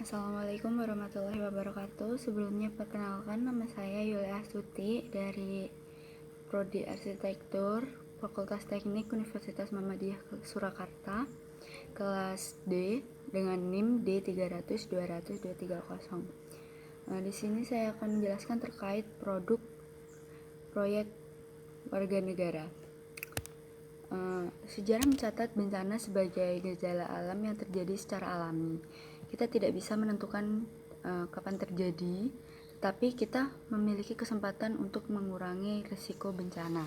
Assalamualaikum warahmatullahi wabarakatuh. Sebelumnya perkenalkan, nama saya Yulia Astuti dari Prodi Arsitektur Fakultas Teknik Universitas Muhammadiyah Surakarta, kelas D dengan NIM D300200230. Di sini saya akan menjelaskan terkait produk proyek warga negara. Sejarah mencatat bencana sebagai gejala alam yang terjadi secara alami. Kita tidak bisa menentukan kapan terjadi, tapi kita memiliki kesempatan untuk mengurangi risiko bencana.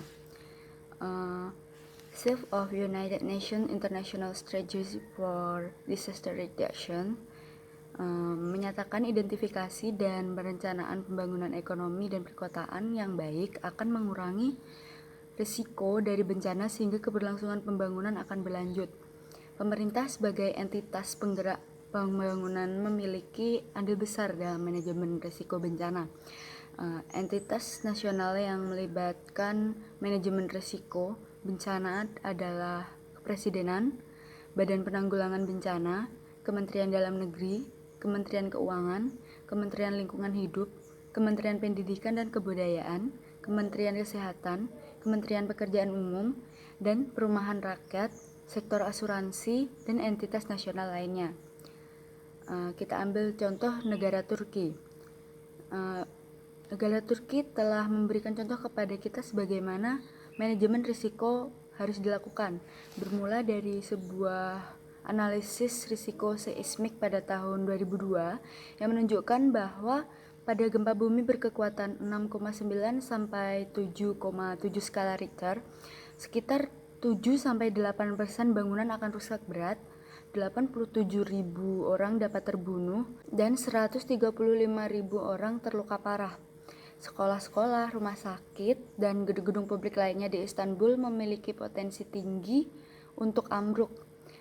Save of United Nations International Strategy for Disaster Reduction menyatakan identifikasi dan perencanaan pembangunan ekonomi dan perkotaan yang baik akan mengurangi risiko dari bencana sehingga keberlangsungan pembangunan akan berlanjut. Pemerintah sebagai entitas penggerak pembangunan memiliki andil besar dalam manajemen risiko bencana. Entitas nasional yang melibatkan manajemen risiko bencana adalah Kepresidenan, Badan Penanggulangan Bencana, Kementerian Dalam Negeri, Kementerian Keuangan, Kementerian Lingkungan Hidup, Kementerian Pendidikan dan Kebudayaan, Kementerian Kesehatan, Kementerian Pekerjaan Umum dan Perumahan Rakyat, sektor asuransi, dan entitas nasional lainnya. Kita ambil contoh negara Turki. Negara Turki telah memberikan contoh kepada kita sebagaimana manajemen risiko harus dilakukan, bermula dari sebuah analisis risiko seismik pada tahun 2002 yang menunjukkan bahwa pada gempa bumi berkekuatan 6,9 sampai 7,7 skala Richter, sekitar 7-8% bangunan akan rusak berat, 87.000 orang dapat terbunuh, dan 135.000 orang terluka parah. Sekolah-sekolah, rumah sakit, dan gedung-gedung publik lainnya di Istanbul memiliki potensi tinggi untuk ambruk.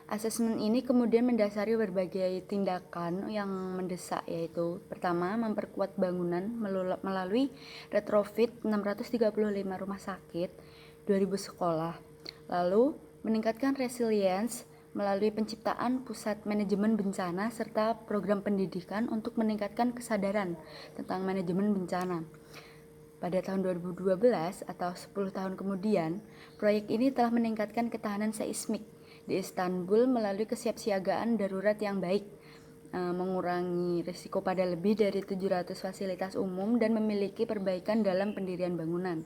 Asesmen ini kemudian mendasari berbagai tindakan yang mendesak, yaitu pertama, memperkuat bangunan melalui retrofit 635 rumah sakit, 2.000 sekolah. Lalu, meningkatkan resilience melalui penciptaan pusat manajemen bencana serta program pendidikan untuk meningkatkan kesadaran tentang manajemen bencana. Pada tahun 2012 atau 10 tahun kemudian, proyek ini telah meningkatkan ketahanan seismik di Istanbul melalui kesiapsiagaan darurat yang baik, mengurangi risiko pada lebih dari 700 fasilitas umum dan memiliki perbaikan dalam pendirian bangunan.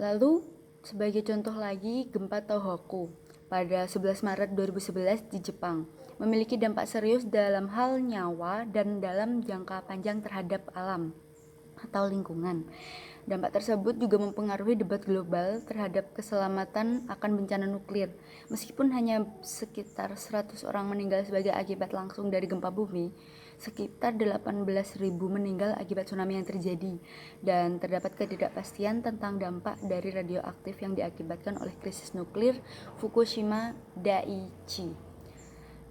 Lalu, sebagai contoh lagi, gempa Tohoku pada 11 Maret 2011 di Jepang memiliki dampak serius dalam hal nyawa dan dalam jangka panjang terhadap alam atau lingkungan. Dampak tersebut juga mempengaruhi debat global terhadap keselamatan akan bencana nuklir. Meskipun hanya sekitar 100 orang meninggal sebagai akibat langsung dari gempa bumi, sekitar 18.000 meninggal akibat tsunami yang terjadi, dan terdapat ketidakpastian tentang dampak dari radioaktif yang diakibatkan oleh krisis nuklir Fukushima Daiichi.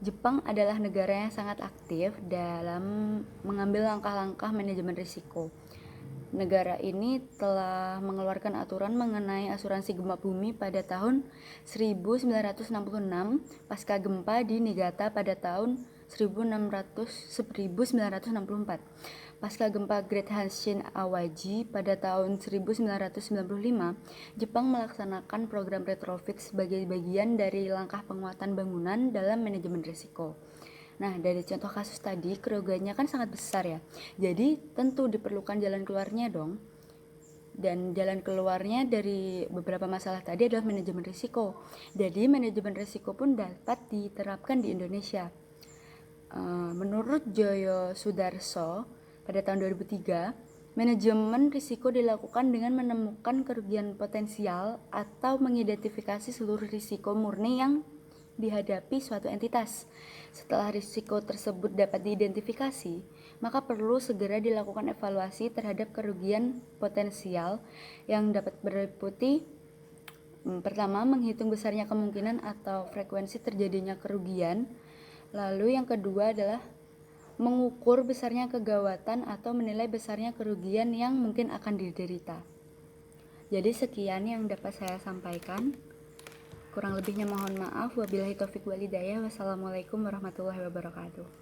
Jepang adalah negara yang sangat aktif dalam mengambil langkah-langkah manajemen risiko. Negara ini telah mengeluarkan aturan mengenai asuransi gempa bumi pada tahun 1966 pasca gempa di Niigata pada tahun 1964. Pasca gempa Great Hanshin Awaji pada tahun 1995, Jepang melaksanakan program retrofit sebagai bagian dari langkah penguatan bangunan dalam manajemen risiko. Nah, dari contoh kasus tadi, kerugiannya kan sangat besar ya. Jadi, tentu diperlukan jalan keluarnya dong. Dan jalan keluarnya dari beberapa masalah tadi adalah manajemen risiko. Jadi, manajemen risiko pun dapat diterapkan di Indonesia. Menurut Joyo Sudarso, pada tahun 2003, manajemen risiko dilakukan dengan menemukan kerugian potensial atau mengidentifikasi seluruh risiko murni yang dihadapi suatu entitas. Setelah risiko tersebut dapat diidentifikasi, maka perlu segera dilakukan evaluasi terhadap kerugian potensial yang dapat meliputi pertama, menghitung besarnya kemungkinan atau frekuensi terjadinya kerugian. Lalu yang kedua adalah mengukur besarnya kegawatan atau menilai besarnya kerugian yang mungkin akan diderita. Jadi sekian yang dapat saya sampaikan. Kurang lebihnya mohon maaf. Wabillahi taufik wal hidayah. Wassalamualaikum warahmatullahi wabarakatuh.